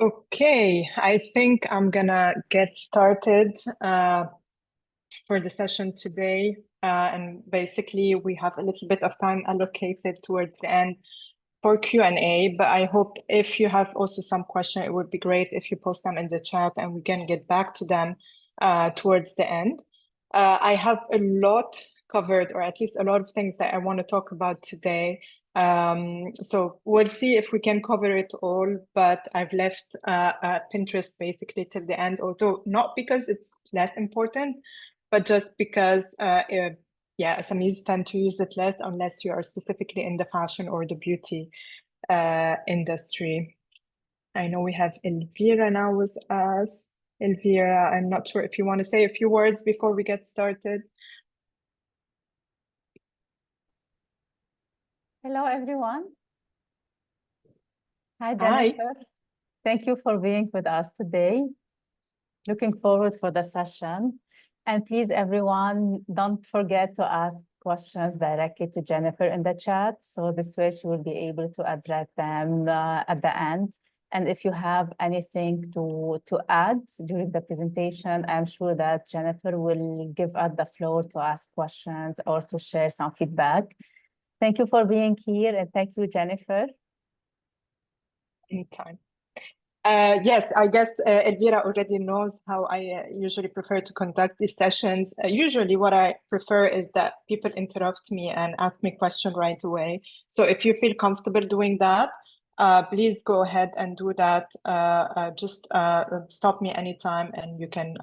Okay, I think I'm gonna get started for the session today. And basically, we have a little bit of time allocated towards the end for Q&A, but I hope if you have also some question, it would be great if you post them in the chat and we can get back to them towards the end. I have a lot covered, or at least a lot of things that I want to talk about today. So we'll see if we can cover it all, but I've left Pinterest basically till the end, although not because it's less important, but just because SMEs tend to use it less unless you are specifically in the fashion or the beauty industry. I know we have Elvira now with us. Elvira, I'm not sure if you want to say a few words before we get started. Hello, everyone. Hi, Jennifer. Hi. Thank you for being with us today. Looking forward for the session. And please, everyone, don't forget to ask questions directly to Jennifer in the chat. So this way she will be able to address them at the end. And if you have anything to add during the presentation, I'm sure that Jennifer will give us the floor to ask questions or to share some feedback. Thank you for being here, and thank you, Jennifer. Anytime. Yes, I guess Elvira already knows how I usually prefer to conduct these sessions. Usually what I prefer is that people interrupt me and ask me questions right away. So if you feel comfortable doing that, please go ahead and do that. Just stop me anytime and you can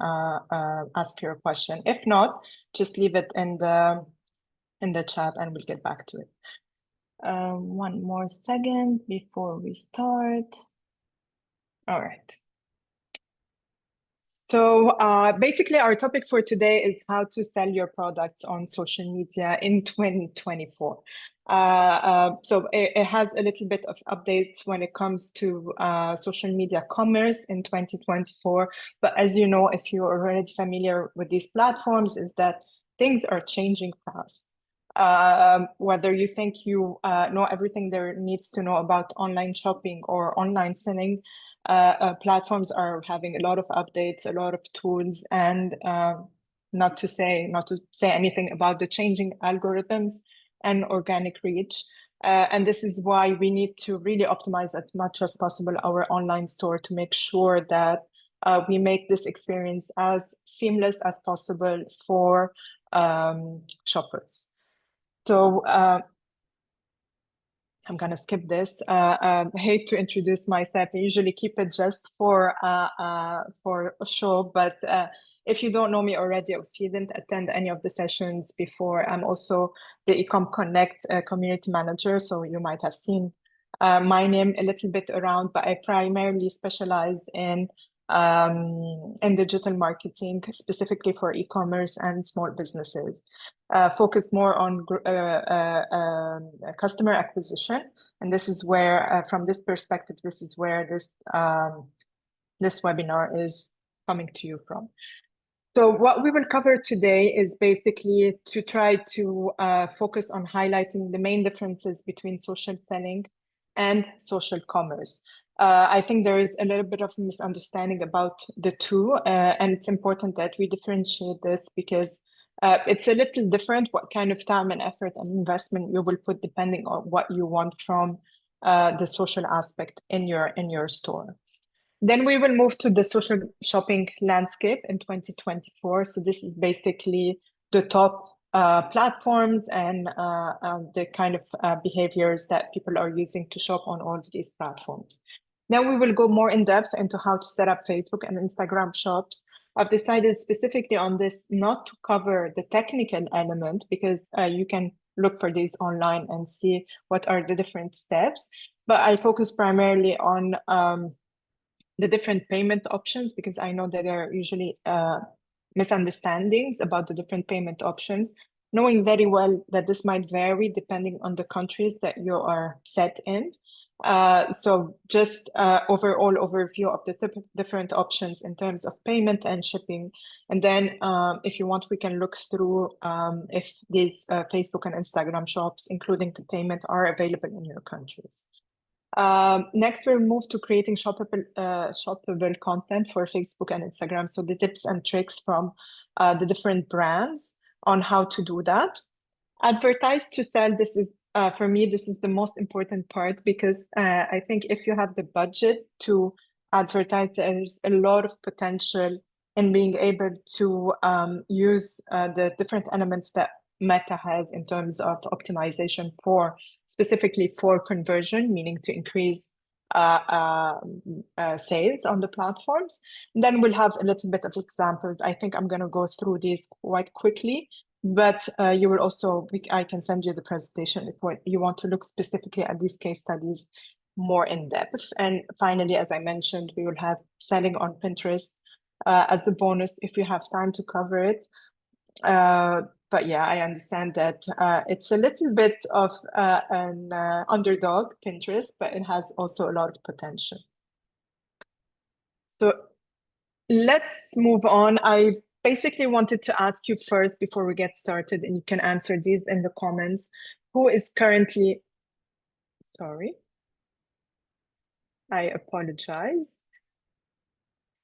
ask your question. If not, just leave it in the chat and we'll get back to it. One more second before we start. All right. So basically, our topic for today is how to sell your products on social media in 2024. So it has a little bit of updates when it comes to social media commerce in 2024. But as you know, if you're already familiar with these platforms, is that things are changing fast. Whether you think you know everything there needs to know about online shopping or online selling, platforms are having a lot of updates, a lot of tools, and not to say anything about the changing algorithms and organic reach. And this is why we need to really optimize as much as possible our online store to make sure that we make this experience as seamless as possible for shoppers. So I'm gonna skip this. I hate to introduce myself. I usually keep it just for a show, but if you don't know me already, or if you didn't attend any of the sessions before, I'm also the ecomConnect community manager. So you might have seen my name a little bit around, but I primarily specialize in digital marketing, specifically for e-commerce and small businesses. Focus more on customer acquisition, and this is where, from this perspective, this is where this webinar is coming to you from. So what we will cover today is basically to try to focus on highlighting the main differences between social selling and social commerce. I think there is a little bit of misunderstanding about the two, and it's important that we differentiate this because it's a little different what kind of time and effort and investment you will put depending on what you want from the social aspect in your store. Then we will move to the social shopping landscape in 2024. So this is basically the top platforms and the kind of behaviors that people are using to shop on all of these platforms. Then we will go more in depth into how to set up Facebook and Instagram shops. I've decided specifically on this not to cover the technical element because you can look for these online and see what are the different steps. But I focus primarily on the different payment options because I know that there are usually misunderstandings about the different payment options, knowing very well that this might vary depending on the countries that you are set in. So just overall overview of the different options in terms of payment and shipping. And then if you want, we can look through if these Facebook and Instagram shops, including the payment, are available in your countries. Next, we'll move to creating shoppable content for Facebook and Instagram. So the tips and tricks from the different brands on how to do that. Advertise to sell. This is, for me, this is the most important part because I think if you have the budget to advertise, there's a lot of potential in being able to use the different elements that Meta has in terms of optimization for specifically for conversion, meaning to increase sales on the platforms. And then we'll have a little bit of examples. I think I'm going to go through these quite quickly, but you will also, I can send you the presentation if you want to look specifically at these case studies more in depth. And finally, as I mentioned, we will have selling on Pinterest as a bonus if you have time to cover it. But yeah, I understand that it's a little bit of an underdog, Pinterest, but it has also a lot of potential. So let's move on. I basically wanted to ask you first before we get started, and you can answer these in the comments. Who is currently, sorry, I apologize.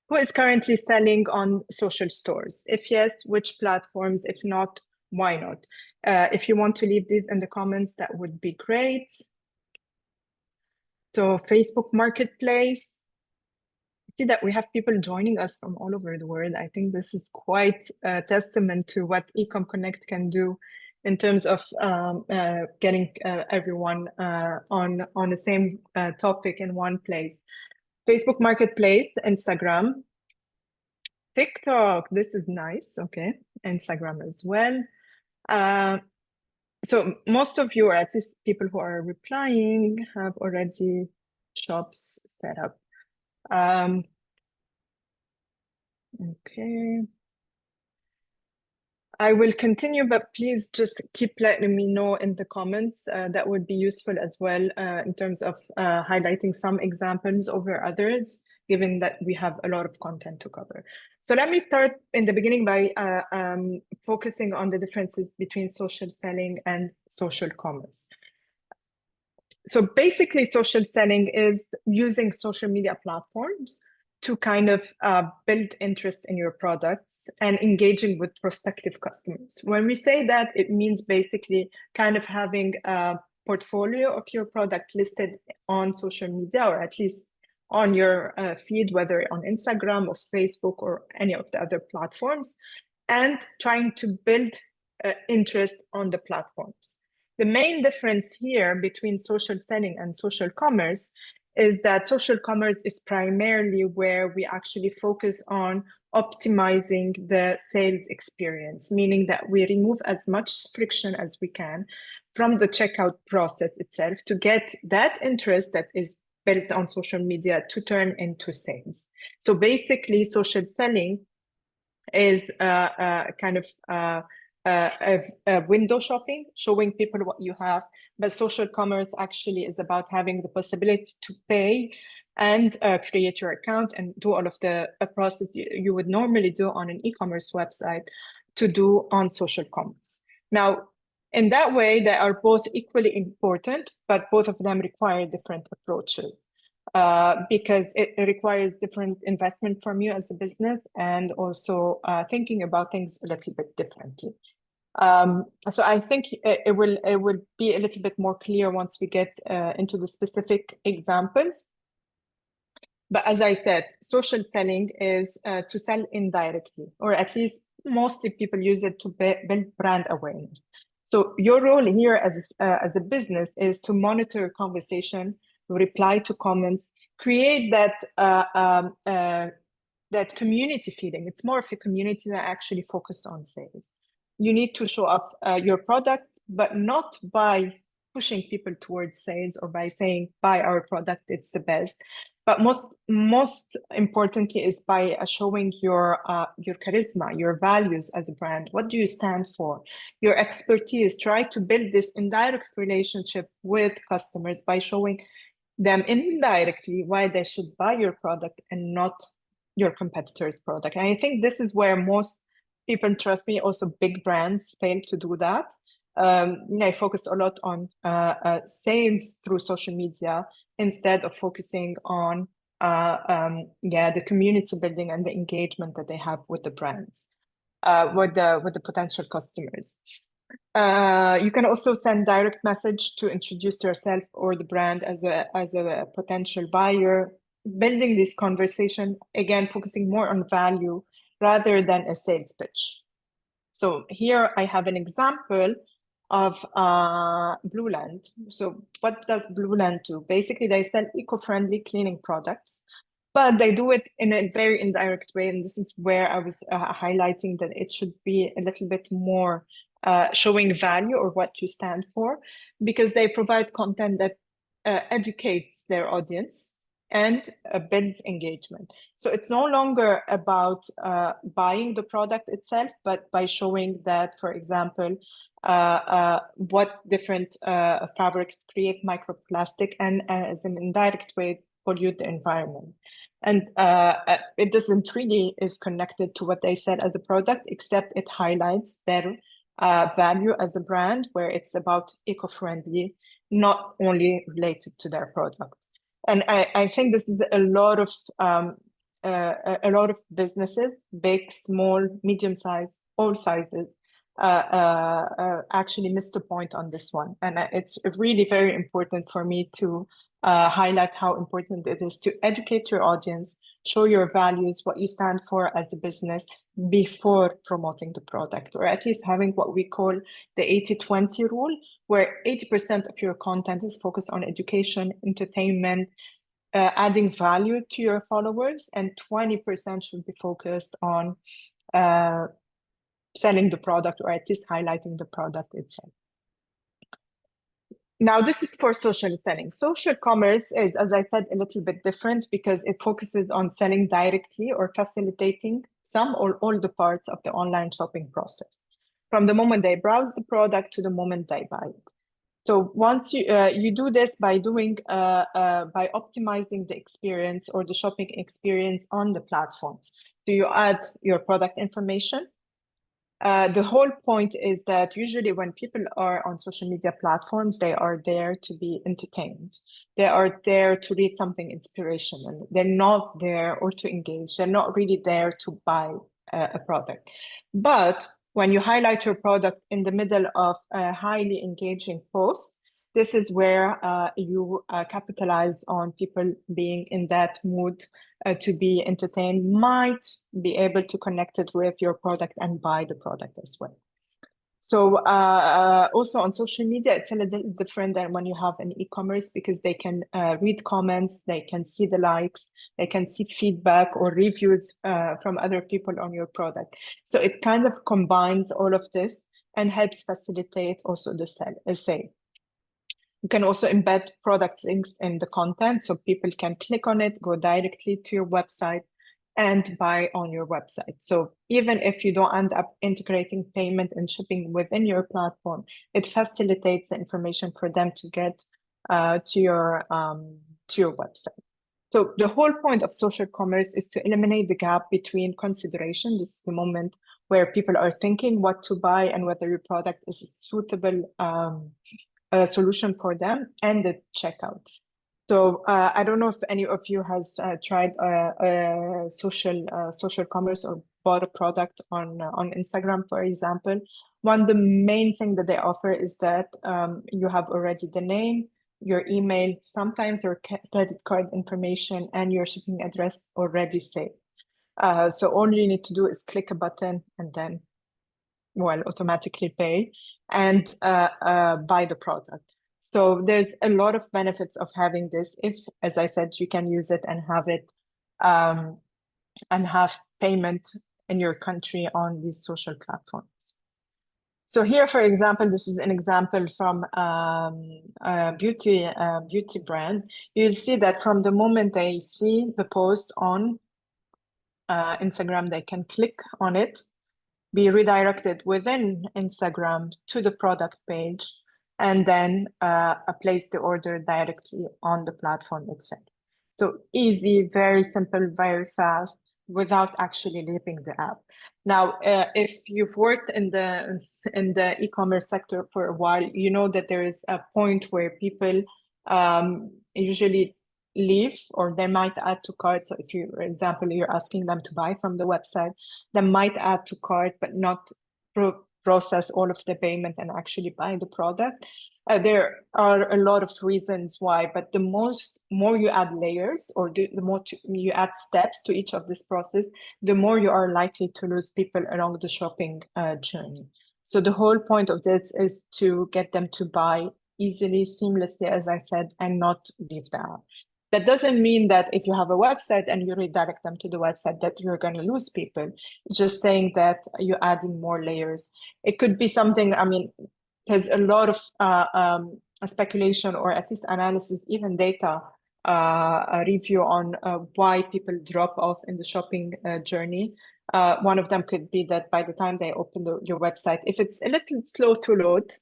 Who is currently selling on social stores? If yes, which platforms? If not, why not? If you want to leave these in the comments, that would be great. So Facebook Marketplace. See that we have people joining us from all over the world. I think this is quite a testament to what ecomConnect can do in terms of getting everyone on the same topic in one place. Facebook Marketplace, Instagram, TikTok. This is nice. Okay, Instagram as well. So most of you, or at least people who are replying, have already shops set up. Okay. I will continue, but please just keep letting me know in the comments. That would be useful as well in terms of highlighting some examples over others, given that we have a lot of content to cover. So let me start in the beginning by focusing on the differences between social selling and social commerce. So basically, social selling is using social media platforms to kind of build interest in your products and engaging with prospective customers. When we say that, it means basically kind of having a portfolio of your product listed on social media, or at least on your feed, whether on Instagram or Facebook or any of the other platforms, and trying to build interest on the platforms. The main difference here between social selling and social commerce is that social commerce is primarily where we actually focus on optimizing the sales experience, meaning that we remove as much friction as we can from the checkout process itself to get that interest that is built on social media to turn into sales. So basically, social selling is kind of window shopping, showing people what you have. But social commerce actually is about having the possibility to pay and create your account and do all of the process you would normally do on an e-commerce website to do on social commerce. Now, in that way, they are both equally important, but both of them require different approaches. Because it requires different investment from you as a business and also thinking about things a little bit differently. So I think it will be a little bit more clear once we get into the specific examples. But as I said, social selling is to sell indirectly, or at least mostly people use it to build brand awareness. So your role here as a business is to monitor conversation, reply to comments, create that that community feeling. It's more of a community that actually focused on sales. You need to show off your product, but not by pushing people towards sales or by saying, buy our product, it's the best. But most importantly is by showing your charisma, your values as a brand. What do you stand for? Your expertise. Try to build this indirect relationship with customers by showing them indirectly why they should buy your product and not your competitor's product. And I think this is where most people, trust me, also big brands fail to do that. They focused a lot on sales through social media instead of focusing on the community building and the engagement that they have with the brands, with the potential customers. You can also send direct message to introduce yourself or the brand as a potential buyer, building this conversation, again, focusing more on value rather than a sales pitch. So here I have an example of Blue Land. So what does Blue Land do? Basically, they sell eco-friendly cleaning products, but they do it in a very indirect way. And this is where I was highlighting that it should be a little bit more showing value or what you stand for, because they provide content that educates their audience and builds engagement. So it's no longer about buying the product itself, but by showing that, for example, what different fabrics create microplastic and as an indirect way pollute the environment. And it doesn't really is connected to what they said as a product, except it highlights their value as a brand, where it's about eco-friendly, not only related to their product. And I think this is a lot of businesses, big, small, medium-sized, all sizes, actually missed the point on this one. And it's really very important for me to highlight how important it is to educate your audience, show your values, what you stand for as a business before promoting the product, or at least having what we call the 80-20 rule, where 80% of your content is focused on education, entertainment, adding value to your followers, and 20% should be focused on selling the product, or at least highlighting the product itself. Now, this is for social selling. Social commerce is, as I said, a little bit different because it focuses on selling directly or facilitating some or all the parts of the online shopping process, from the moment they browse the product to the moment they buy it. So once you do this by doing by optimizing the experience or the shopping experience on the platforms. So you add your product information. The whole point is that usually when people are on social media platforms, they are there to be entertained. They are there to read something inspirational. They're not there or to engage. They're not really there to buy a product. But when you highlight your product in the middle of a highly engaging post, this is where you capitalize on people being in that mood to be entertained, might be able to connect it with your product and buy the product as well. So also on social media, it's a little different than when you have an e-commerce, because they can read comments, they can see the likes, they can see feedback or reviews from other people on your product. So it kind of combines all of this and helps facilitate also the sale. You can also embed product links in the content so people can click on it, go directly to your website and buy on your website. So even if you don't end up integrating payment and shipping within your platform, it facilitates the information for them to get to your website. So the whole point of social commerce is to eliminate the gap between consideration. This is the moment where people are thinking what to buy and whether your product is a suitable solution for them, and the checkout. So I don't know if any of you has tried social commerce or bought a product on Instagram, for example. The main thing that they offer is that you have already the name, your email, sometimes your credit card information, and your shipping address already saved. So all you need to do is click a button and then, well, automatically pay and buy the product. So there's a lot of benefits of having this. If, as I said, you can use it and have it and have payment in your country on these social platforms. So here, for example, this is an example from a beauty brand. You'll see that from the moment they see the post on Instagram, they can click on it, be redirected within Instagram to the product page, and then place the order directly on the platform itself. So easy, very simple, very fast, without actually leaving the app. Now, if you've worked in the e-commerce sector for a while, you know that there is a point where people usually leave, or they might add to cart. So if you, for example, you're asking them to buy from the website, they might add to cart, but not process all of the payment and actually buy the product. There are a lot of reasons why, but the more you add layers, or the more you add steps to each of this process, the more you are likely to lose people along the shopping journey. So the whole point of this is to get them to buy easily, seamlessly, as I said, and not leave the app. That doesn't mean that if you have a website and you redirect them to the website that you're going to lose people. Just saying that you're adding more layers. It could be something, I mean, there's a lot of speculation, or at least analysis, even data a review on why people drop off in the shopping journey. One of them could be that by the time they open your website, if it's a little slow to load,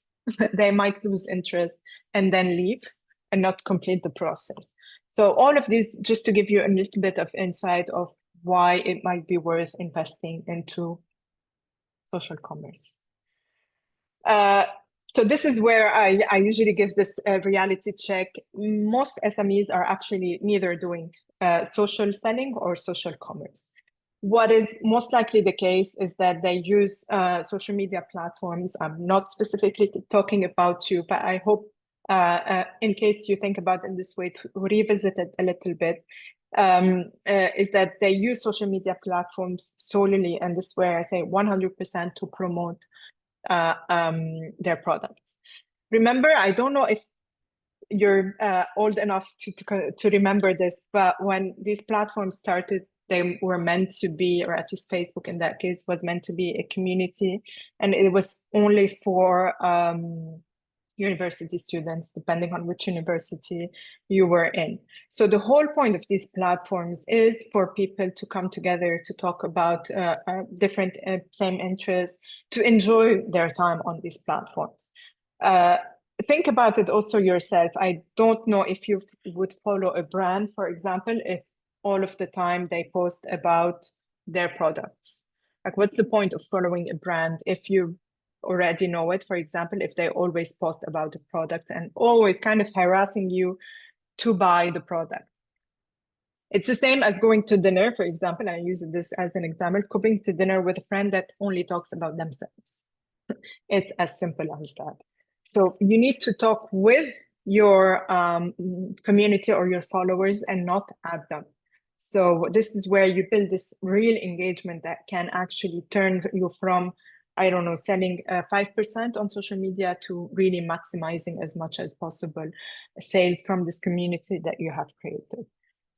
they might lose interest and then leave and not complete the process. So all of these, just to give you a little bit of insight of why it might be worth investing into social commerce. So this is where I usually give this reality check. Most SMEs are actually neither doing social selling or social commerce. What is most likely the case is that they use social media platforms. I'm not specifically talking about you, but I hope in case you think about it in this way, to revisit it a little bit, is that they use social media platforms solely, and this is where I say 100% to promote their products. Remember, I don't know if you're old enough to remember this, but when these platforms started, they were meant to be, or at least Facebook in that case, was meant to be a community, and it was only for university students, depending on which university you were in. So the whole point of these platforms is for people to come together to talk about different same interests, to enjoy their time on these platforms. Think about it also yourself. I don't know if you would follow a brand, for example, if all of the time they post about their products. Like, what's the point of following a brand if you already know it? For example, if they always post about the product and always kind of harassing you to buy the product. It's the same as going to dinner, for example. I use this as an example, going to dinner with a friend that only talks about themselves. It's as simple as that. So you need to talk with your community or your followers and not at them. So this is where you build this real engagement that can actually turn you from, I don't know, selling 5% on social media to really maximizing as much as possible sales from this community that you have created.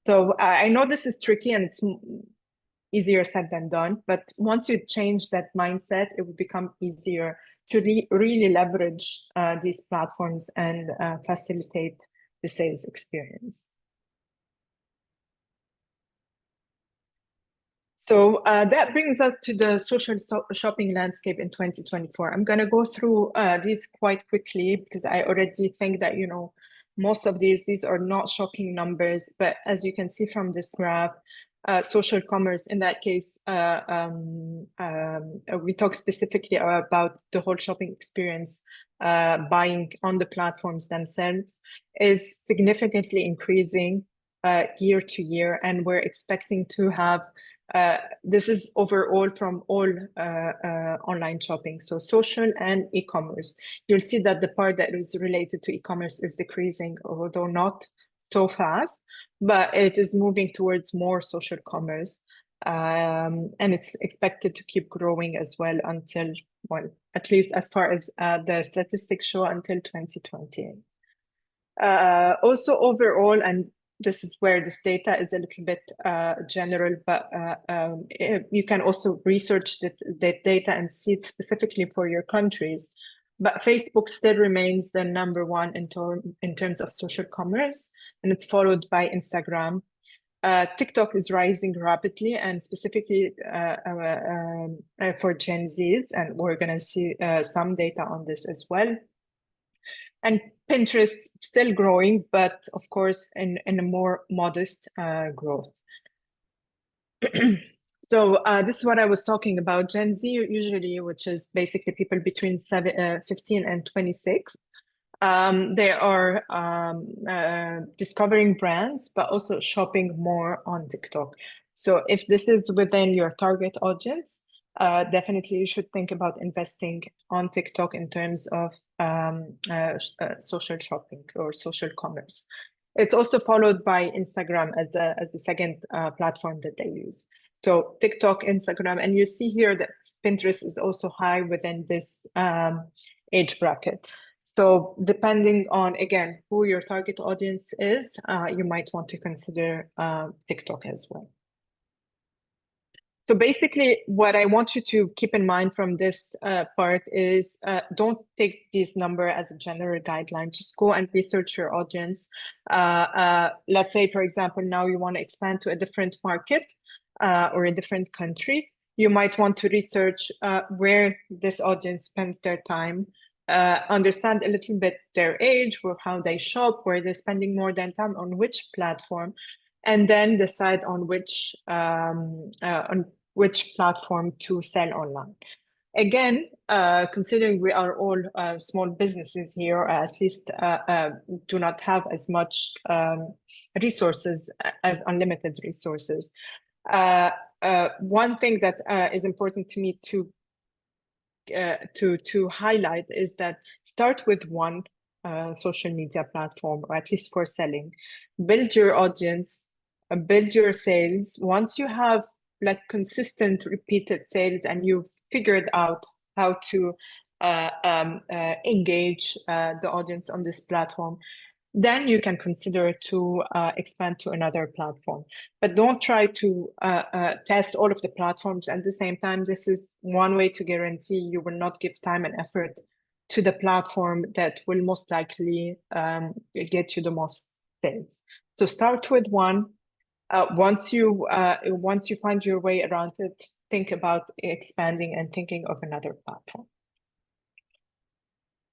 So I know this is tricky and it's easier said than done, but once you change that mindset, it will become easier to really leverage these platforms and facilitate the sales experience. So that brings us to the social shopping landscape in 2024. I'm going to go through these quite quickly because I already think that, you know, most of these are not shocking numbers, but as you can see from this graph, social commerce, in that case, we talk specifically about the whole shopping experience, buying on the platforms themselves, is significantly increasing year to year, and we're expecting to have this is overall from all online shopping, so social and e-commerce. You'll see that the part that is related to e-commerce is decreasing, although not so fast, but it is moving towards more social commerce. And it's expected to keep growing as well until, well, at least as far as the statistics show, until 2028. Also overall, and this is where this data is a little bit general, but you can also research that data and see it specifically for your countries. But Facebook still remains the #1 in terms of social commerce, and it's followed by Instagram. TikTok is rising rapidly, and specifically for Gen Zs, and we're going to see some data on this as well. And Pinterest still growing, but of course in a more modest growth. So this is what I was talking about. Gen Z usually, which is basically people between 15 and 26. They are discovering brands, but also shopping more on TikTok. So if this is within your target audience, definitely you should think about investing on TikTok in terms of social shopping or social commerce. It's also followed by Instagram as the second platform that they use. So TikTok, Instagram, and you see here that Pinterest is also high within this age bracket. So depending on, again, who your target audience is, you might want to consider TikTok as well. So basically, what I want you to keep in mind from this part is don't take this number as a general guideline. Just go and research your audience. Let's say, for example, now you want to expand to a different market or a different country. You might want to research where this audience spends their time, understand a little bit their age, or how they shop, where they're spending more than time on which platform, and then decide on which platform to sell online. Again, considering we are all small businesses here, or at least do not have as much resources as unlimited resources. One thing that is important to me to highlight is that start with one social media platform, or at least for selling. Build your audience, build your sales. Once you have like consistent repeated sales and you've figured out how to engage the audience on this platform, then you can consider to expand to another platform. But don't try to test all of the platforms at the same time. This is one way to guarantee you will not give time and effort to the platform that will most likely get you the most sales. So start with one. Once you find your way around it, think about expanding and thinking of another platform.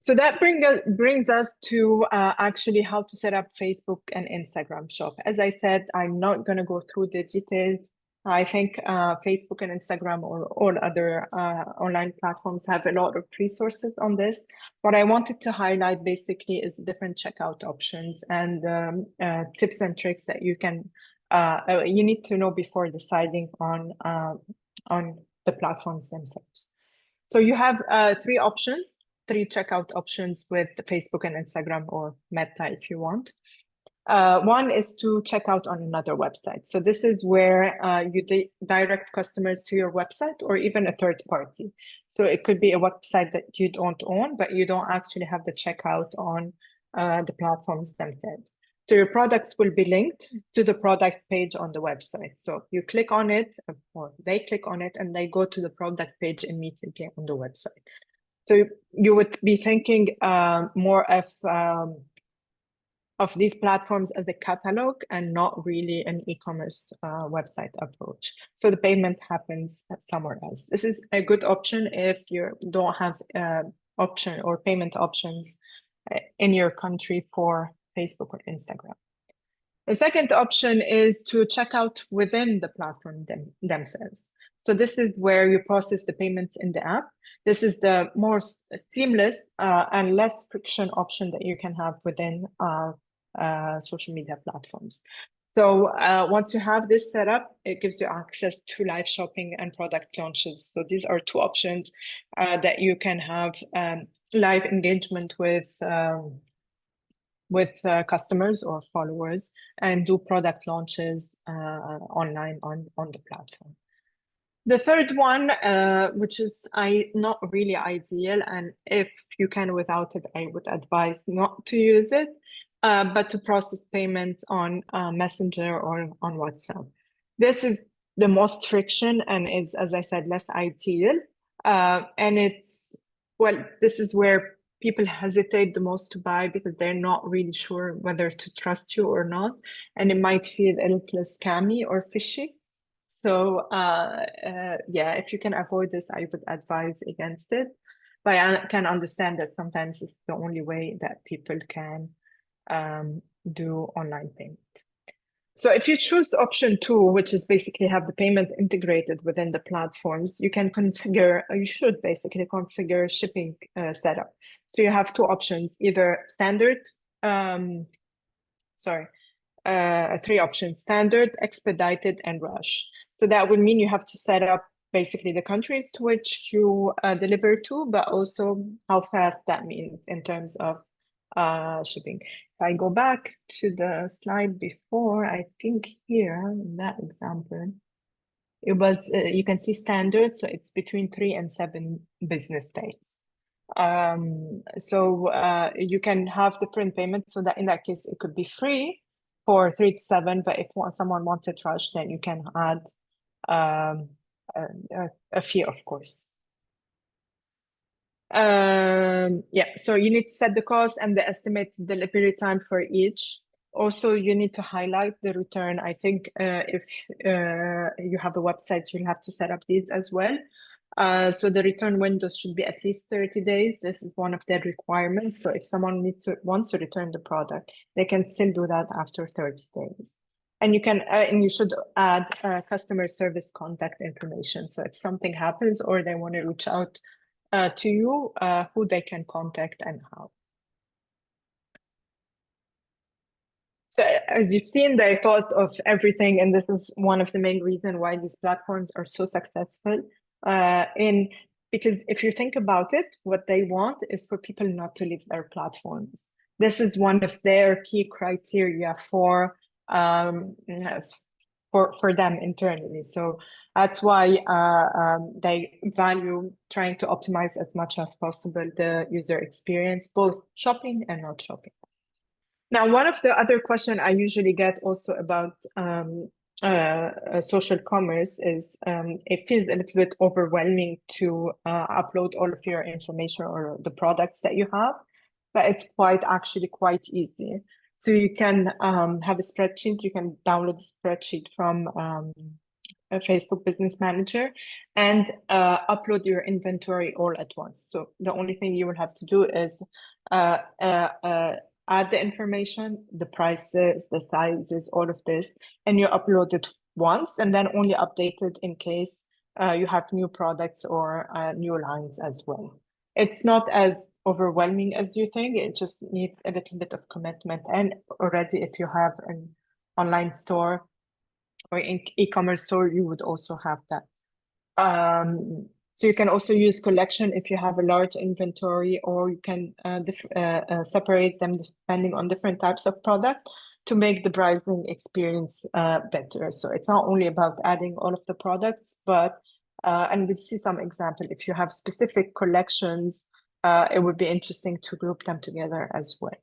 So that brings us to actually how to set up Facebook and Instagram shop. As I said, I'm not going to go through the details. I think Facebook and Instagram or all other online platforms have a lot of resources on this. What I wanted to highlight basically is different checkout options and tips and tricks that you need to know before deciding on the platforms themselves. So you have three checkout options with Facebook and Instagram, or Meta if you want. One is to check out on another website. So this is where you direct customers to your website or even a third party. So it could be a website that you don't own, but you don't actually have the checkout on the platforms themselves. So your products will be linked to the product page on the website. So you click on it, or they click on it, and they go to the product page immediately on the website. So you would be thinking more of these platforms as a catalog and not really an e-commerce website approach. So the payment happens somewhere else. This is a good option if you don't have option or payment options in your country for Facebook or Instagram. The second option is to check out within the platform themselves. So this is where you process the payments in the app. This is the more seamless and less friction option that you can have within social media platforms. So once you have this set up, it gives you access to live shopping and product launches. So these are two options that you can have live engagement with customers or followers and do product launches online on the platform. The third one, which is not really ideal, and if you can without it, I would advise not to use it, but to process payments on Messenger or on WhatsApp. This is the most friction and is, as I said, less ideal. And this is where people hesitate the most to buy because they're not really sure whether to trust you or not. And it might feel a little scammy or fishy. So if you can avoid this, I would advise against it. But I can understand that sometimes it's the only way that people can do online payment. So if you choose option 2, which is basically have the payment integrated within the platforms, you can configure, you should basically configure shipping setup. So you have 2 options, either standard, 3 options, standard, expedited, and rush. So that would mean you have to set up basically the countries to which you deliver to, but also how fast that means in terms of shipping. If I go back to the slide before, I think here in that example, it was, you can see standard, so it's between 3 and 7 business days. So you can have different payments, so that in that case, it could be free for 3 to 7, but if someone wants it rushed, then you can add a fee, of course. Yeah, so you need to set the cost and the estimated delivery time for each. Also, you need to highlight the return. I think if you have a website, you'll have to set up these as well. So the return windows should be at least 30 days. This is one of their requirements. So if someone wants to return the product, they can still do that after 30 days. And you can, and you should add customer service contact information. So if something happens or they want to reach out to you, who they can contact and how. So as you've seen, they thought of everything, and this is one of the main reasons why these platforms are so successful. Because if you think about it, what they want is for people not to leave their platforms. This is one of their key criteria for them internally. So that's why they value trying to optimize as much as possible the user experience, both shopping and not shopping. Now, one of the other questions I usually get also about social commerce is it feels a little bit overwhelming to upload all of your information or the products that you have, but it's actually quite easy. So you can have a spreadsheet, you can download a spreadsheet from a Facebook Business Manager and upload your inventory all at once. So the only thing you will have to do is add the information, the prices, the sizes, all of this, and you upload it once and then only update it in case you have new products or new lines as well. It's not as overwhelming as you think. It just needs a little bit of commitment. And already if you have an online store or e-commerce store, you would also have that. So you can also use collection if you have a large inventory, or you can separate them depending on different types of product to make the browsing experience better. So it's not only about adding all of the products, but, and we'll see some example, if you have specific collections, it would be interesting to group them together as well.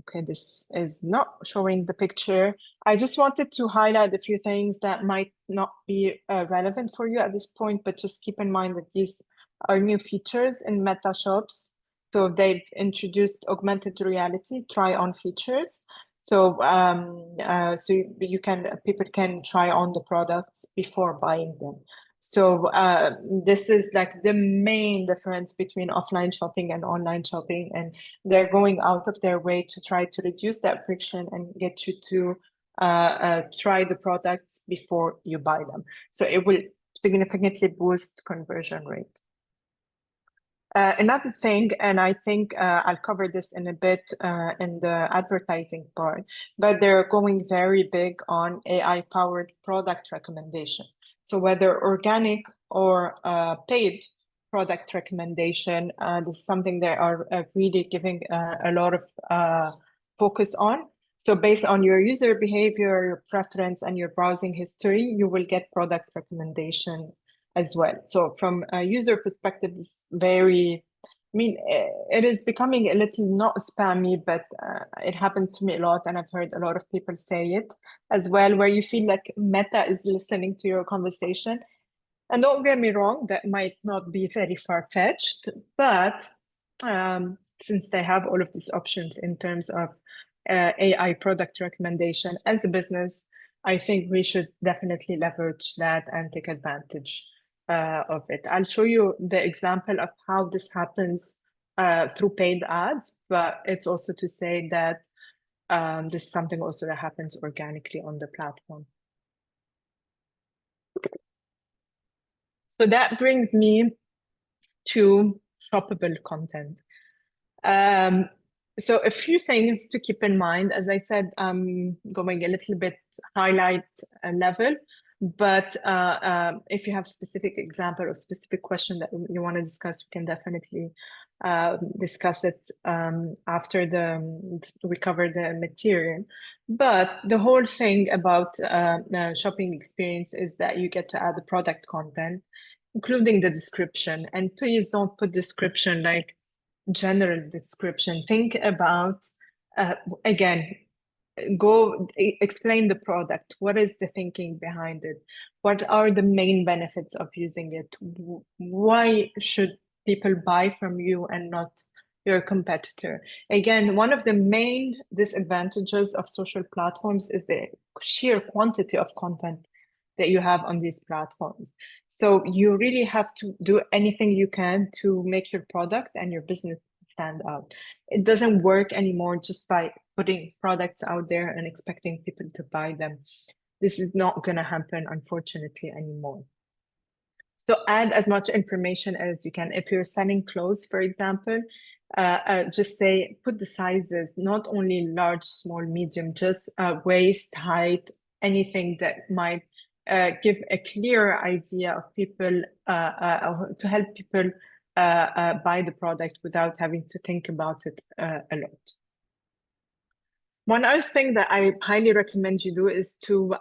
Okay, this is not showing the picture. I just wanted to highlight a few things that might not be relevant for you at this point, but just keep in mind that these are new features in Meta Shops. So they've introduced augmented reality try-on features. So people can try on the products before buying them. So this is like the main difference between offline shopping and online shopping, and they're going out of their way to try to reduce that friction and get you to try the products before you buy them. So it will significantly boost conversion rate. Another thing, and I think I'll cover this in a bit in the advertising part, but they're going very big on AI-powered product recommendation. So whether organic or paid product recommendation, this is something they are really giving a lot of focus on. So based on your user behavior, your preference, and your browsing history, you will get product recommendations as well. So from a user perspective, it's very, I mean, it is becoming a little not spammy, but it happens to me a lot, and I've heard a lot of people say it as well, where you feel like Meta is listening to your conversation. And don't get me wrong, that might not be very far-fetched, but since they have all of these options in terms of AI product recommendation as a business, I think we should definitely leverage that and take advantage of it. I'll show you the example of how this happens through paid ads, but it's also to say that this is something also that happens organically on the platform. So that brings me to shoppable content. So a few things to keep in mind. As I said, I'm going a little bit highlight level, but if you have specific example or specific question that you want to discuss, we can definitely discuss it after we cover the material. But the whole thing about shopping experience is that you get to add the product content, including the description. And please don't put description like general description. Think about, again, explain the product. What is the thinking behind it? What are the main benefits of using it? Why should people buy from you and not your competitor? Again, one of the main disadvantages of social platforms is the sheer quantity of content that you have on these platforms. So you really have to do anything you can to make your product and your business stand out. It doesn't work anymore just by putting products out there and expecting people to buy them. This is not going to happen, unfortunately, anymore. So add as much information as you can. If you're selling clothes, for example, just say, put the sizes, not only large, small, medium, just waist, height, anything that might give a clear idea of people, to help people buy the product without having to think about it a lot. One other thing that I highly recommend you do is to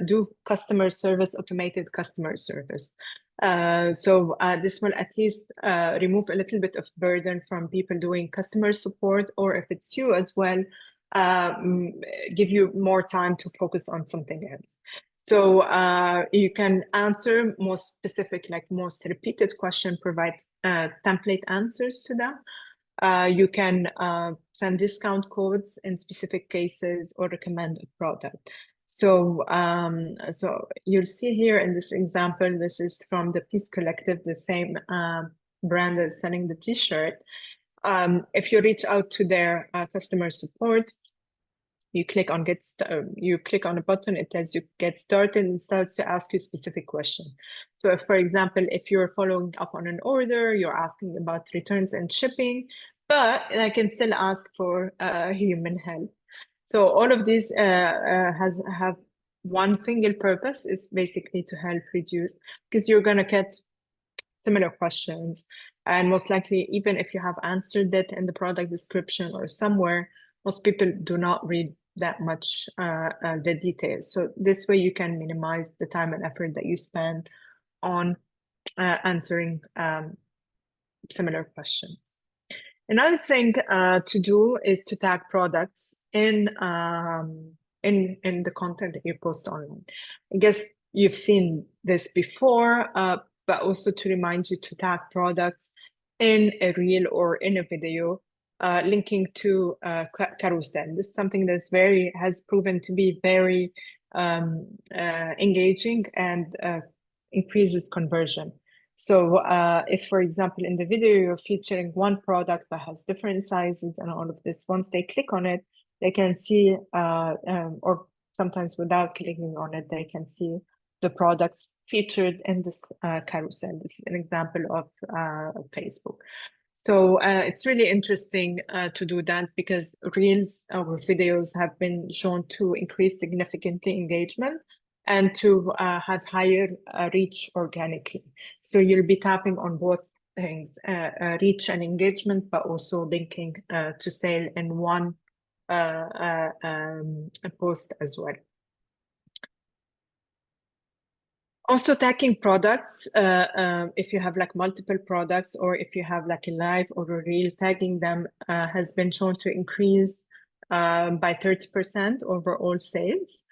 do customer service, automated customer service. So this will at least remove a little bit of burden from people doing customer support, or if it's you as well, give you more time to focus on something else. So you can answer more specific, like most repeated question, provide template answers to them. You can send discount codes in specific cases or recommend a product. So, so you'll see here in this example, this is from the Peace Collective, the same brand as selling the t-shirt. If you reach out to their customer support, you click on you click on a button, it tells you get started and starts to ask you specific question. So if, for example, if you're following up on an order, you're asking about returns and shipping, but I can still ask for human help. So all of these have one single purpose, is basically to help reduce, because you're going to get similar questions. And most likely, even if you have answered it in the product description or somewhere, most people do not read that much the details. So this way you can minimize the time and effort that you spend on answering similar questions. Another thing to do is to tag products in the content that you post online. I guess you've seen this before, but also to remind you to tag products in a reel or in a video, linking to carousel. This is something that's has proven to be very engaging and increases conversion. So if, for example, in the video, you're featuring one product that has different sizes and all of this, once they click on it, they can see, or sometimes without clicking on it, they can see the products featured in this carousel. This is an example of Facebook. So it's really interesting to do that, because reels or videos have been shown to increase significantly engagement and to have higher reach organically. So you'll be tapping on both things, reach and engagement, but also linking to sale in one post as well. Also tagging products, if you have like multiple products, or if you have like a live or a reel, tagging them has been shown to increase by 30% overall sales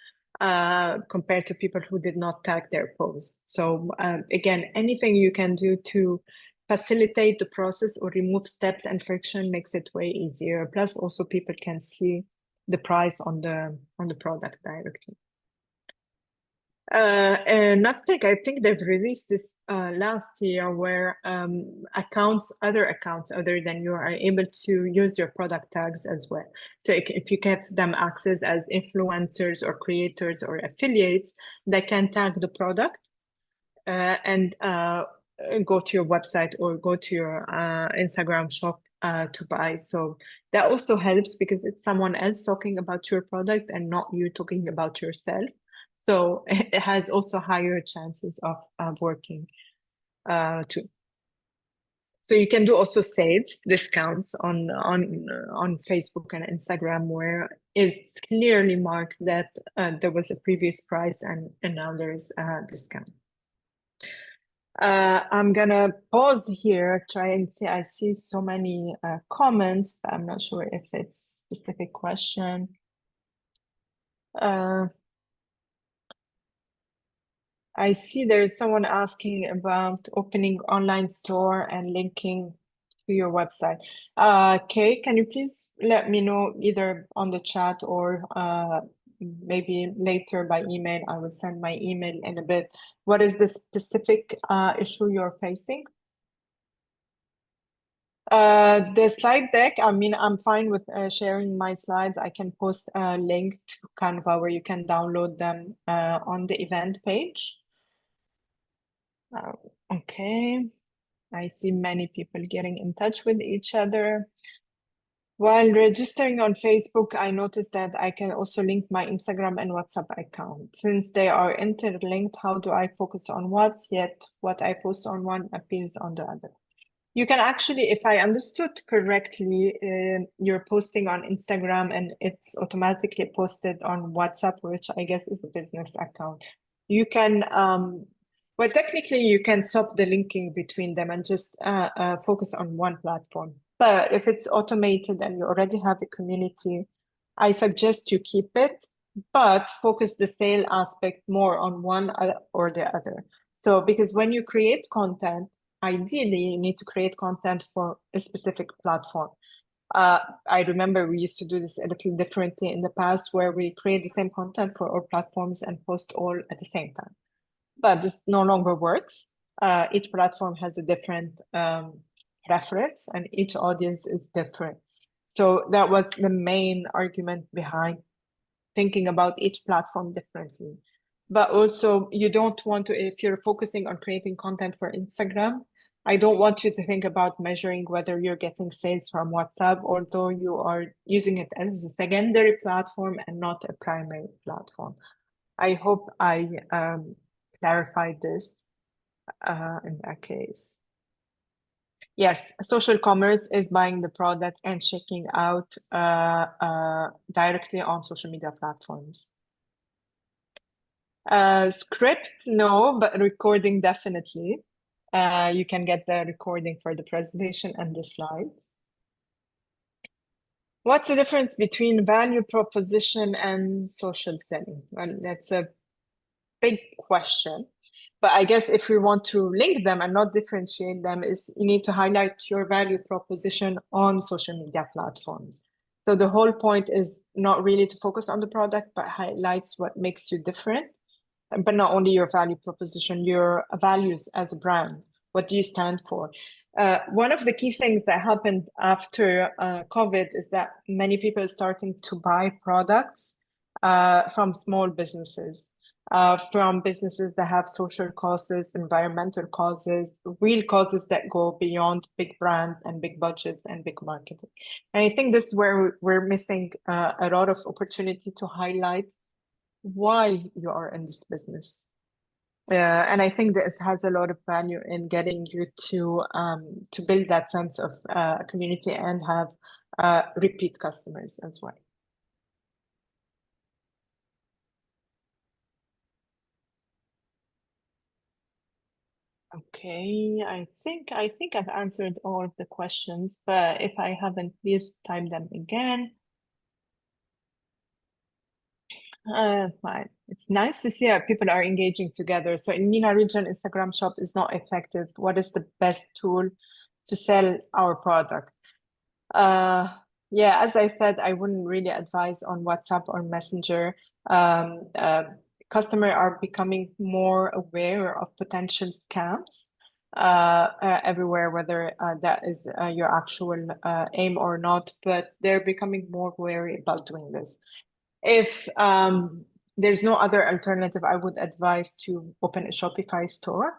compared to people who did not tag their posts. So again, anything you can do to facilitate the process or remove steps and friction makes it way easier. Plus also people can see the price on the product directly. Nothing. I think they've released this last year where other accounts other than you are able to use your product tags as well. So if you give them access as influencers or creators or affiliates, they can tag the product and go to your website or go to your Instagram shop to buy. So that also helps because it's someone else talking about your product and not you talking about yourself. So it has also higher chances of working too. So you can do also sales discounts on Facebook and Instagram where it's clearly marked that there was a previous price and now there's a discount. I'm gonna pause here, try and see. I see so many comments, but I'm not sure if it's a specific question. I see there's someone asking about opening online store and linking to your website. Kay, can you please let me know either on the chat or maybe later by email? I will send my email in a bit. What is the specific issue you're facing? The slide deck, I mean, I'm fine with sharing my slides. I can post a link to Canva where you can download them on the event page. Okay, I see many people getting in touch with each other. While registering on Facebook, I noticed that I can also link my Instagram and WhatsApp account. Since they are interlinked, how do I focus on what, yet what I post on one appears on the other? You can actually, if I understood correctly, you're posting on Instagram and it's automatically posted on WhatsApp, which I guess is a business account. You can, well, technically you can stop the linking between them and just focus on one platform. But if it's automated and you already have a community, I suggest you keep it, but focus the sale aspect more on one or the other. So, because when you create content, ideally, you need to create content for a specific platform. I remember we used to do this a little differently in the past where we create the same content for all platforms and post all at the same time. But this no longer works. Each platform has a different preference and each audience is different. So that was the main argument behind thinking about each platform differently. But also, you don't want to, if you're focusing on creating content for Instagram, I don't want you to think about measuring whether you're getting sales from WhatsApp, although you are using it as a secondary platform and not a primary platform. I hope I clarified this in that case. Yes, social commerce is buying the product and checking out directly on social media platforms. Script, no, but recording definitely. You can get the recording for the presentation and the slides. What's the difference between value proposition and social selling? Well, that's a big question. But I guess if we want to link them and not differentiate them, is you need to highlight your value proposition on social media platforms. So the whole point is not really to focus on the product, but highlights what makes you different. But not only your value proposition, your values as a brand. What do you stand for? One of the key things that happened after COVID is that many people are starting to buy products from small businesses. From businesses that have social causes, environmental causes, real causes that go beyond big brands and big budgets and big marketing. And I think this is where we're missing a lot of opportunity to highlight why you are in this business. And I think this has a lot of value in getting you to build that sense of community and have repeat customers as well. Okay, I think I've answered all of the questions, but if I haven't, please type them again. Fine. It's nice to see that people are engaging together. So in MENA region, Instagram shop is not effective. What is the best tool to sell our product? Yeah, as I said, I wouldn't really advise on WhatsApp or Messenger. customers are becoming more aware of potential scams everywhere, whether that is your actual aim or not, but they're becoming more wary about doing this. If there's no other alternative, I would advise to open a Shopify store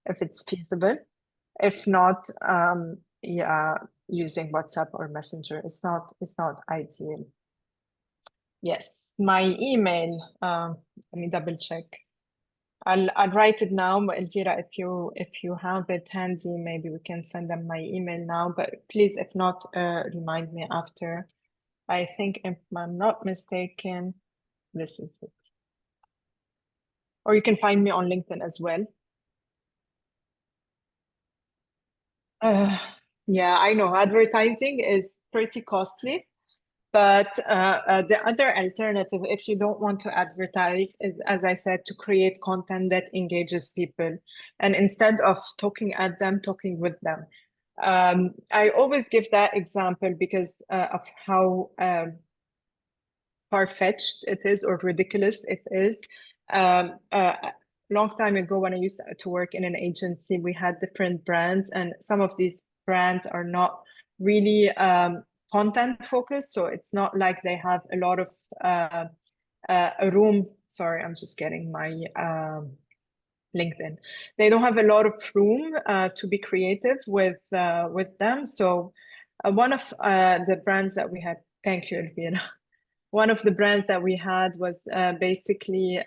if it's feasible. If not, yeah, using WhatsApp or Messenger it's not ideal. Yes, my email. Let me double check. I'll write it now, but Elvira, if you have it handy, maybe we can send them my email now. But please, if not, remind me after. I think if I'm not mistaken, this is it. Or you can find me on LinkedIn as well. Yeah, I know advertising is pretty costly. But the other alternative, if you don't want to advertise, is, as I said, to create content that engages people. And instead of talking at them, talking with them. I always give that example because of how far-fetched it is or ridiculous it is. Long time ago, when I used to work in an agency, we had different brands, and some of these brands are not really content focused. So it's not like they have a lot of a room. Sorry, I'm just getting my LinkedIn. They don't have a lot of room to be creative with them. So one of the brands that we had, thank you, Elvira. One of the brands that we had was basically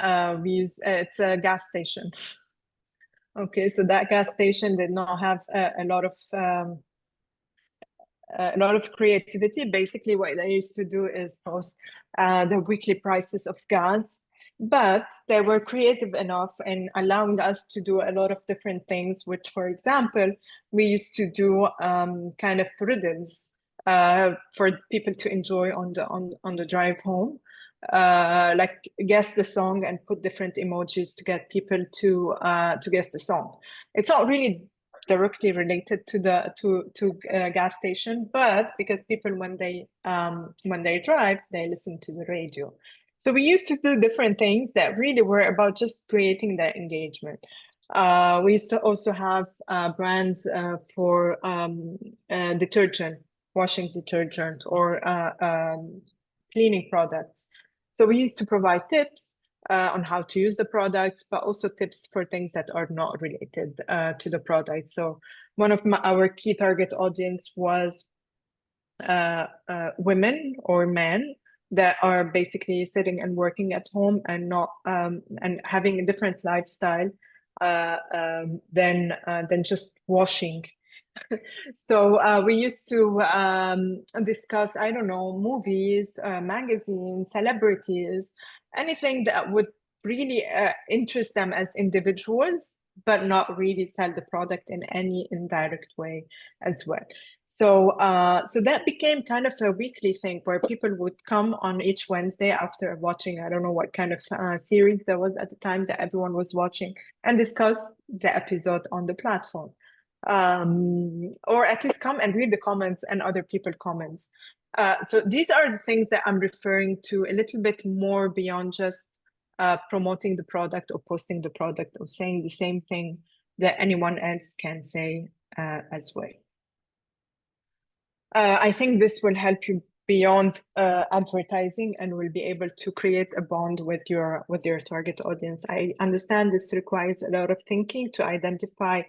we use it's a gas station. Okay, so that gas station did not have a lot of creativity. Basically, what they used to do is post the weekly prices of gas, but they were creative enough in allowing us to do a lot of different things. Which, for example, we used to do kind of riddles for people to enjoy on the drive home. Like guess the song and put different emojis to get people to guess the song. It's not really directly related to the gas station, but because people when they drive, they listen to the radio. So we used to do different things that really were about just creating that engagement. We used to also have brands for detergent, washing detergent, or cleaning products. So we used to provide tips on how to use the products, but also tips for things that are not related to the product. So one of our key target audience was women or men that are basically sitting and working at home and not and having a different lifestyle than just washing. So we used to discuss, I don't know, movies, magazines, celebrities, anything that would really interest them as individuals, but not really sell the product in any indirect way as well. So that became kind of a weekly thing where people would come on each Wednesday after watching, I don't know what kind of series there was at the time that everyone was watching, and discuss the episode on the platform. Or at least come and read the comments and other people's comments. So these are the things that I'm referring to a little bit more beyond just promoting the product or posting the product or saying the same thing that anyone else can say as well. I think this will help you beyond advertising and will be able to create a bond with your target audience. I understand this requires a lot of thinking to identify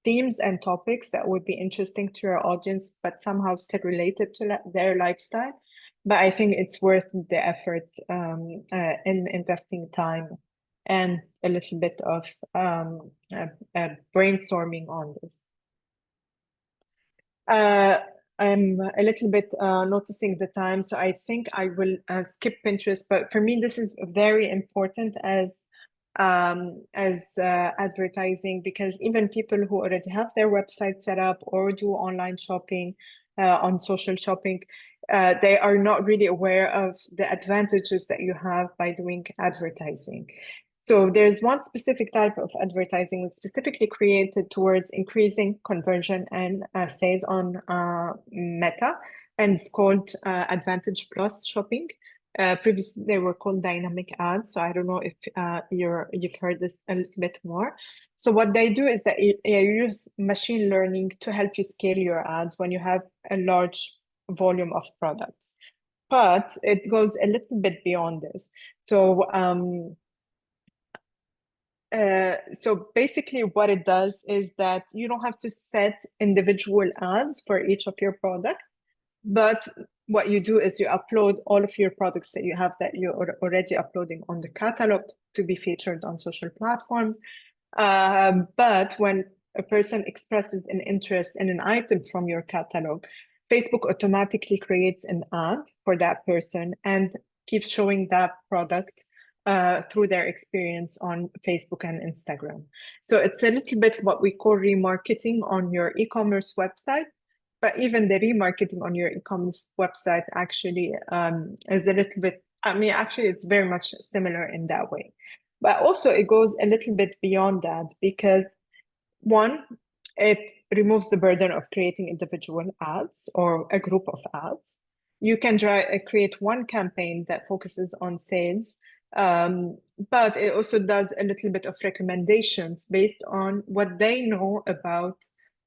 themes and topics that would be interesting to your audience, but somehow still related to their lifestyle. But I think it's worth the effort in investing time and a little bit of brainstorming on this. I'm a little bit noticing the time, so I think I will skip Pinterest. But for me, this is very important as advertising, because even people who already have their website set up or do online shopping on social shopping, they are not really aware of the advantages that you have by doing advertising. So there's one specific type of advertising specifically created towards increasing conversion and sales on Meta, and it's called Advantage Plus shopping. Previously, they were called dynamic ads. So I don't know if you've heard this a little bit more. So what they do is that you use machine learning to help you scale your ads when you have a large volume of products. But it goes a little bit beyond this. So basically what it does is that you don't have to set individual ads for each of your product, but what you do is you upload all of your products that you have that you're already uploading on the catalog to be featured on social platforms. But when a person expresses an interest in an item from your catalog, Facebook automatically creates an ad for that person and keeps showing that product through their experience on Facebook and Instagram. So it's a little bit what we call remarketing on your e-commerce website. But even the remarketing on your e-commerce website actually is a little bit, actually, it's very much similar in that way. But also it goes a little bit beyond that because one, it removes the burden of creating individual ads or a group of ads. You can create one campaign that focuses on sales, but it also does a little bit of recommendations based on what they know about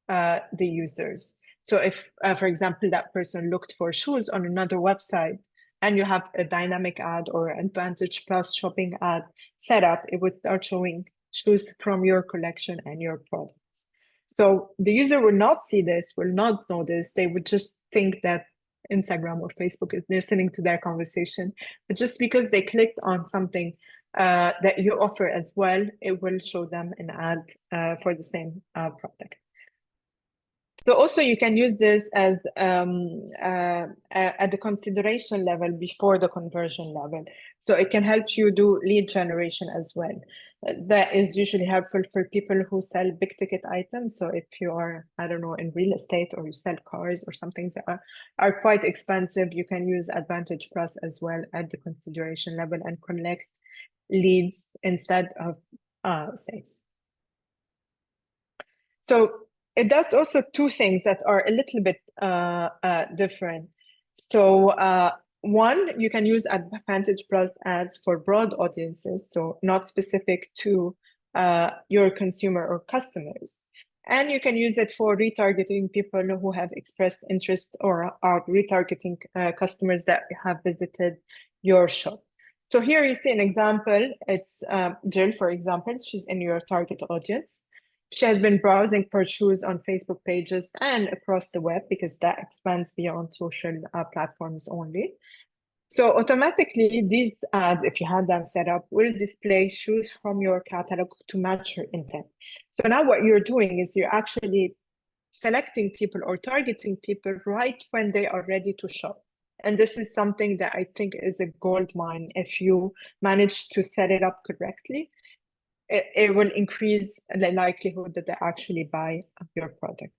the users. So if, for example, that person looked for shoes on another website and you have a dynamic ad or Advantage Plus shopping ad set up, it would start showing shoes from your collection and your products. So the user will not see this, will not know this. They would just think that Instagram or Facebook is listening to their conversation. But just because they clicked on something that you offer as well, it will show them an ad for the same product. So also you can use this as at the consideration level before the conversion level. So it can help you do lead generation as well. That is usually helpful for people who sell big ticket items. So if you are, I don't know, in real estate or you sell cars or some things that are quite expensive, you can use Advantage Plus as well at the consideration level and collect leads instead of sales. So it does also two things that are a little bit different. So one, you can use Advantage Plus ads for broad audiences, so not specific to your consumer or customers. And you can use it for retargeting people who have expressed interest or are retargeting customers that have visited your shop. So here you see an example. It's Jill, for example. She's in your target audience. She has been browsing for shoes on Facebook pages and across the web because that expands beyond social platforms only. So automatically, these ads, if you have them set up, will display shoes from your catalog to match your intent. So now what you're doing is you're actually selecting people or targeting people right when they are ready to shop. And this is something that I think is a gold mine if you manage to set it up correctly. It will increase the likelihood that they actually buy your product.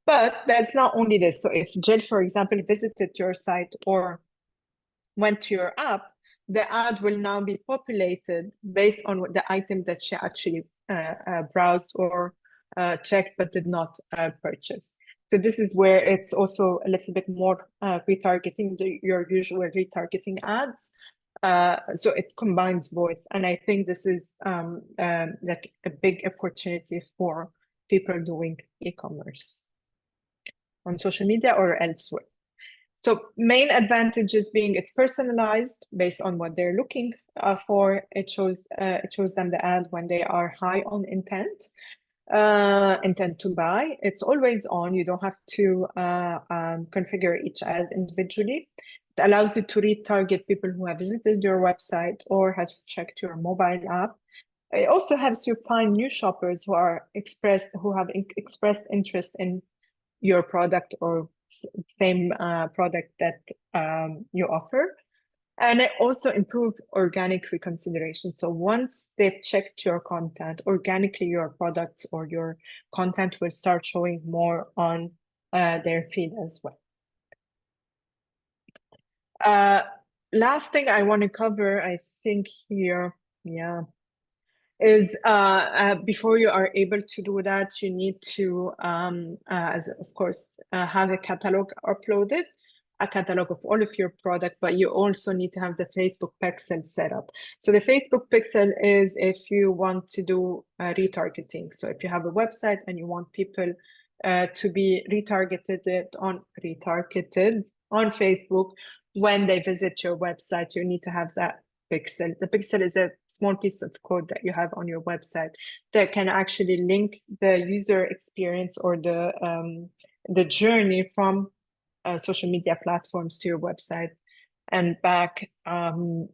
But that's not only this. So if Jill, for example, visited your site or went to your app, the ad will now be populated based on the item that she actually browsed or checked but did not purchase. So this is where it's also a little bit more retargeting your usual retargeting ads. So it combines both. And I think this is like a big opportunity for people doing e-commerce on social media or elsewhere. So main advantages being it's personalized based on what they're looking for. It shows them the ad when they are high on intent to buy. It's always on. You don't have to configure each ad individually. It allows you to retarget people who have visited your website or have checked your mobile app. It also helps you find new shoppers who have expressed interest in your product or same product that you offer. And it also improves organic reconsideration. So once they've checked your content, organically your products or your content will start showing more on their feed as well. Last thing I want to cover, I think here, is before you are able to do that, you need to, as of course, have a catalog uploaded. a catalog of all of your product, but you also need to have the Facebook pixel set up. So the Facebook pixel is if you want to do retargeting. So if you have a website and you want people to be retargeted on Facebook when they visit your website, you need to have that pixel. The pixel is a small piece of code that you have on your website that can actually link the user experience or the journey from social media platforms to your website and back to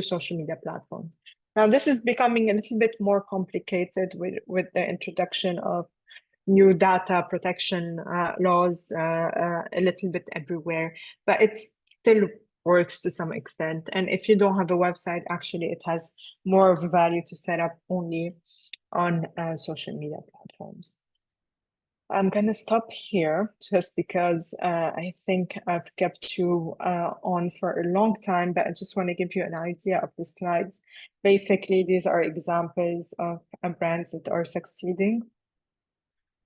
social media platforms. Now, this is becoming a little bit more complicated with the introduction of new data protection laws a little bit everywhere, but it still works to some extent. And if you don't have a website, actually, it has more of a value to set up only on social media platforms. I'm going to stop here just because I think I've kept you on for a long time, but I just want to give you an idea of the slides. Basically, these are examples of brands that are succeeding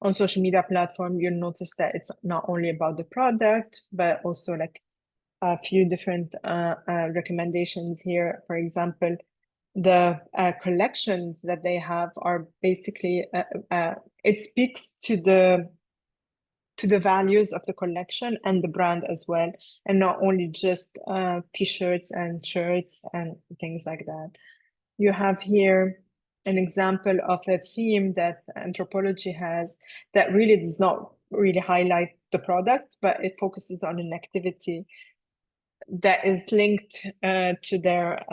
on social media platform. You'll notice that it's not only about the product, but also like a few different recommendations here. For example, the collections that they have are basically it speaks to the values of the collection and the brand as well, and not only just t-shirts and shirts and things like that. You have here an example of a theme that anthropology has that really does not really highlight the product, but it focuses on an activity that is linked to their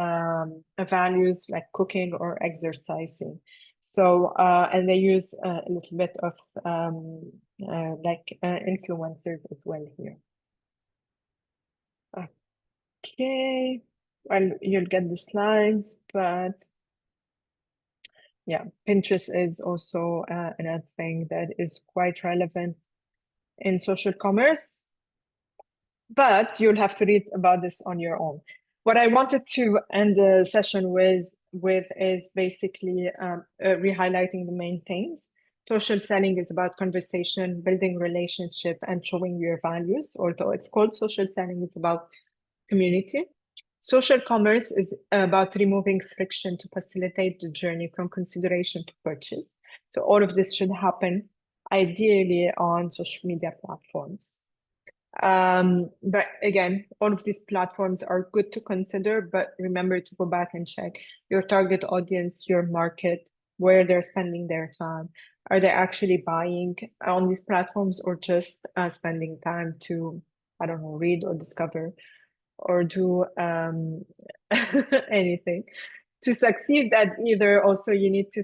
values like cooking or exercising. So, and they use a little bit of influencers as well here. Okay, well, you'll get the slides, but yeah, Pinterest is also another thing that is quite relevant in social commerce, but you'll have to read about this on your own. What I wanted to end the session with is basically re-highlighting the main things. Social selling is about conversation, building relationship, and showing your values. Although it's called social selling, it's about community. Social commerce is about removing friction to facilitate the journey from consideration to purchase. So all of this should happen ideally on social media platforms. But again, all of these platforms are good to consider, but remember to go back and check your target audience, your market, where they're spending their time. Are they actually buying on these platforms or just spending time to, I don't know, read or discover or do anything? To succeed at either, also you need to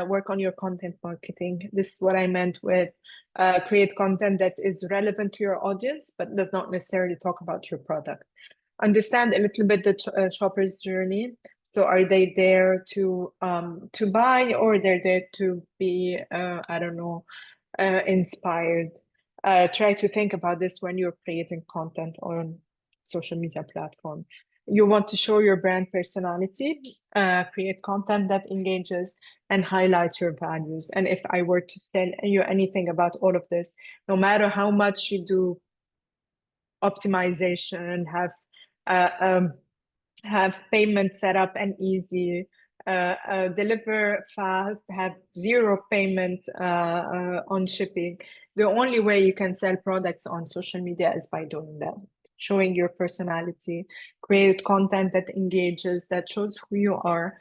work on your content marketing. This is what I meant with create content that is relevant to your audience, but does not necessarily talk about your product. Understand a little bit the shopper's journey. So are they there to buy, or they're there to be, I don't know, inspired? Try to think about this when you're creating content on social media platform. You want to show your brand personality, create content that engages and highlight your values. And if I were to tell you anything about all of this, no matter how much you do optimization, have payment set up and easy, deliver fast, have zero payment on shipping, the only way you can sell products on social media is by doing that. Showing your personality, create content that engages, that shows who you are,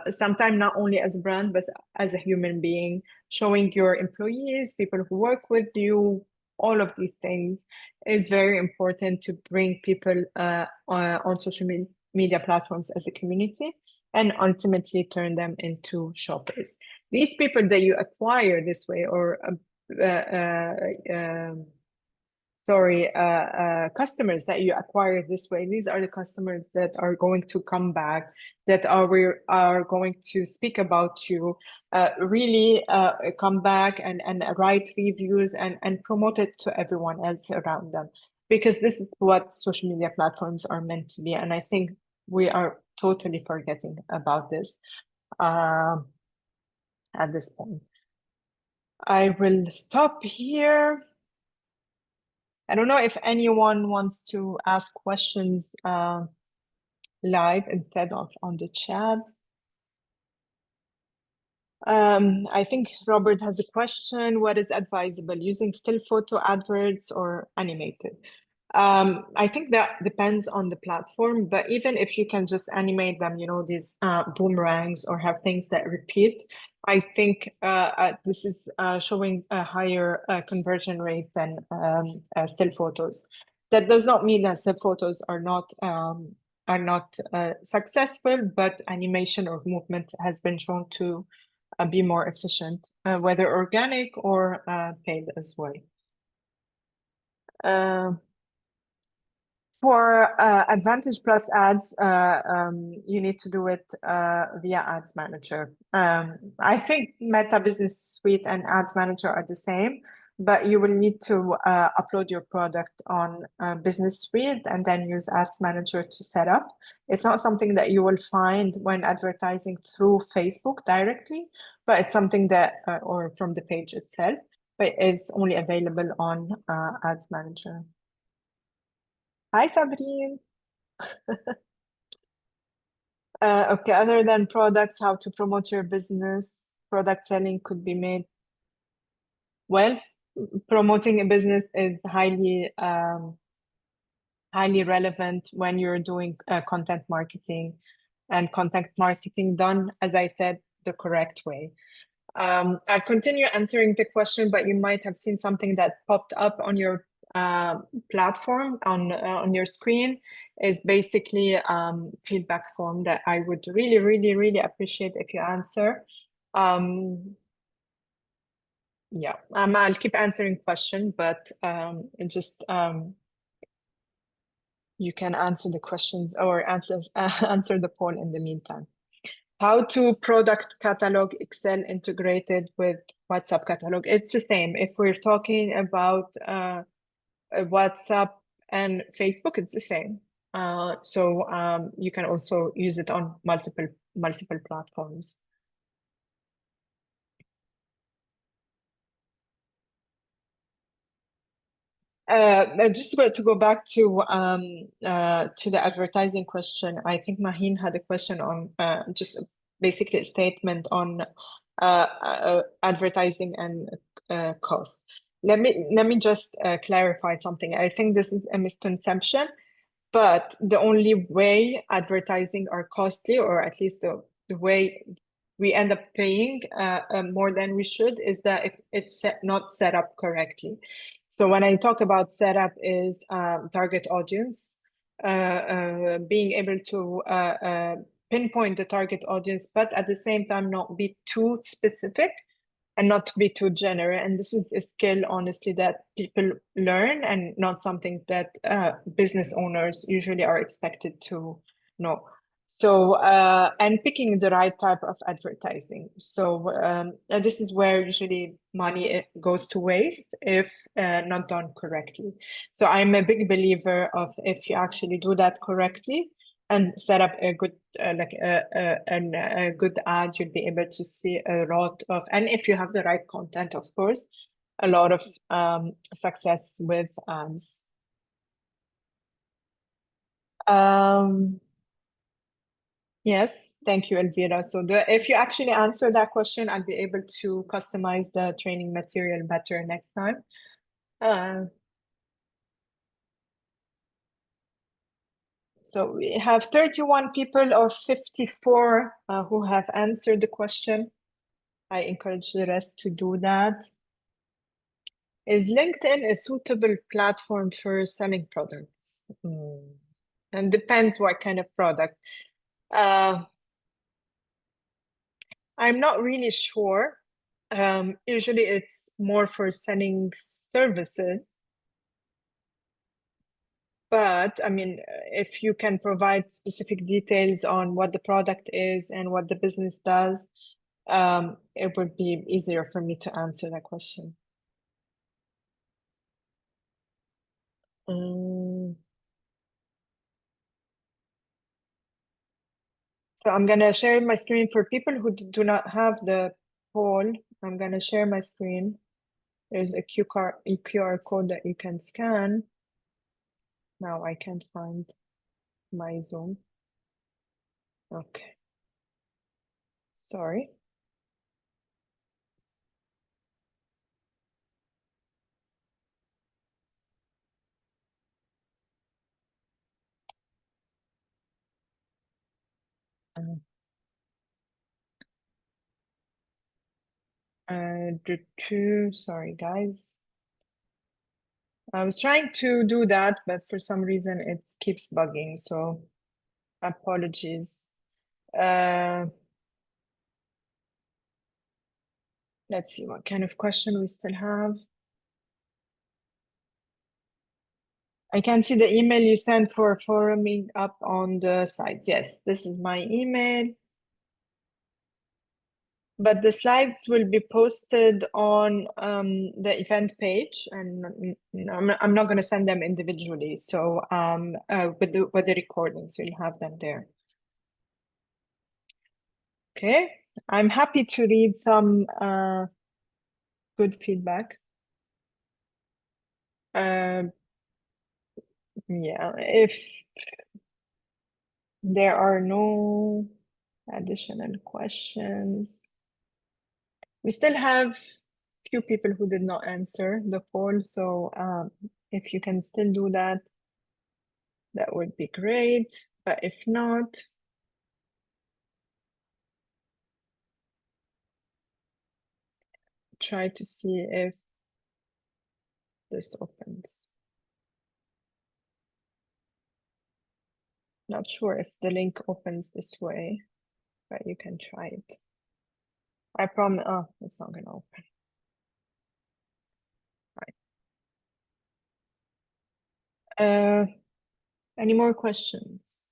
sometimes not only as a brand, but as a human being, showing your employees, people who work with you, all of these things is very important to bring people on social media platforms as a community and ultimately turn them into shoppers. These people that you acquire this way, or customers that you acquire this way, these are the customers that are going to come back, that are going to speak about you, really come back and write reviews and promote it to everyone else around them, because this is what social media platforms are meant to be. And I think we are totally forgetting about this at this point. I will stop here. I don't know if anyone wants to ask questions live instead of on the chat. I think Robert has a question. What is advisable, using still photo adverts or animated? I think that depends on the platform, but even if you can just animate them, you know, these boomerangs or have things that repeat, I think this is showing a higher conversion rate than still photos. That does not mean that still photos are not successful, but animation or movement has been shown to be more efficient, whether organic or paid as well. For Advantage Plus ads, you need to do it via Ads Manager. I think Meta Business Suite and Ads Manager are the same, but you will need to upload your product on Business Suite and then use Ads Manager to set up. It's not something that you will find when advertising through Facebook directly, but it's something that, or from the page itself, but it's only available on Ads Manager. Hi, Sabrine. Okay, other than products, how to promote your business? Product selling could be made. Well, promoting a business is highly relevant when you're doing content marketing, and content marketing done, as I said, the correct way. I'll continue answering the question, but you might have seen something that popped up on your platform on your screen. Is basically feedback form that I would really appreciate if you answer. Yeah, I'll keep answering question, but it just you can answer the questions or answer the poll in the meantime. How to product catalog Excel integrated with WhatsApp catalog? It's the same. If we're talking about WhatsApp and Facebook, it's the same. So you can also use it on multiple platforms. Just to go back to the advertising question, I think Maheen had a question on just basically a statement on advertising and cost. Let me just clarify something. I think this is a misconception, but the only way advertising are costly, or at least the way we end up paying more than we should, is that if it's not set up correctly. So when I talk about setup is target audience, being able to pinpoint the target audience, but at the same time not be too specific and not to be too general. And this is a skill, honestly, that people learn and not something that business owners usually are expected to know. So, and picking the right type of advertising. So this is where usually money goes to waste if not done correctly. So I'm a big believer of, if you actually do that correctly and set up a good a good ad, you'll be able to see a lot of, and if you have the right content, of course, a lot of success with ads. Yes, thank you, Elvira. So if you actually answer that question, I'll be able to customize the training material better next time. So we have 31 people of 54 who have answered the question. I encourage the rest to do that. Is LinkedIn a suitable platform for selling products? And depends what kind of product. I'm not really sure. Usually it's more for selling services. But I mean, if you can provide specific details on what the product is and what the business does, it would be easier for me to answer that question. So I'm gonna share my screen for people who do not have the poll. I'm gonna share my screen. There's a QR code that you can scan. Now I can't find my Zoom. Okay. Sorry. Sorry, guys. I was trying to do that, but for some reason it keeps bugging, so apologies. Let's see what kind of question we still have. I can see the email you sent for foruming up on the slides. Yes, this is my email. But the slides will be posted on the event page, and I'm not going to send them individually. So with the recordings, you'll have them there. Okay, I'm happy to read some good feedback. Yeah, if there are no additional questions, we still have few people who did not answer the poll. So if you can still do that, that would be great. But if not, try to see if this opens. Not sure if the link opens this way, but you can try it. I promise. Oh, it's not going to open. Right. Any more questions?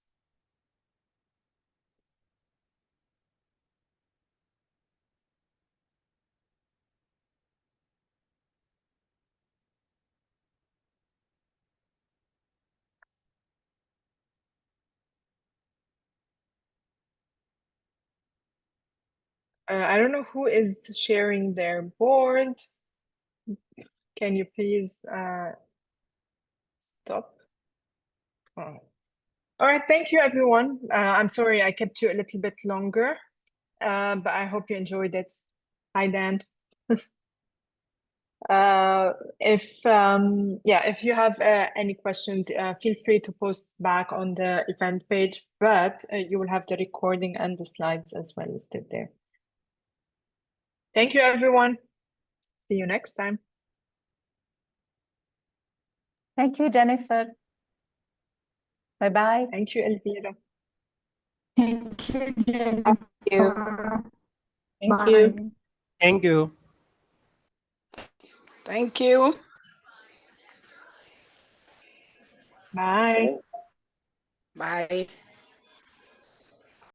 I don't know who is sharing their board. Can you please stop? Oh. All right, thank you, everyone. I'm sorry I kept you a little bit longer, but I hope you enjoyed it. Hi, Dan. If you have any questions, feel free to post back on the event page, but you will have the recording and the slides as well listed there. Thank you, everyone. See you next time. Thank you, Jennifer. Bye-bye. Thank you, Elvira. Thank you, Jennifer. Thank you. Thank Bye. you. Thank you. Thank you. Bye. Bye.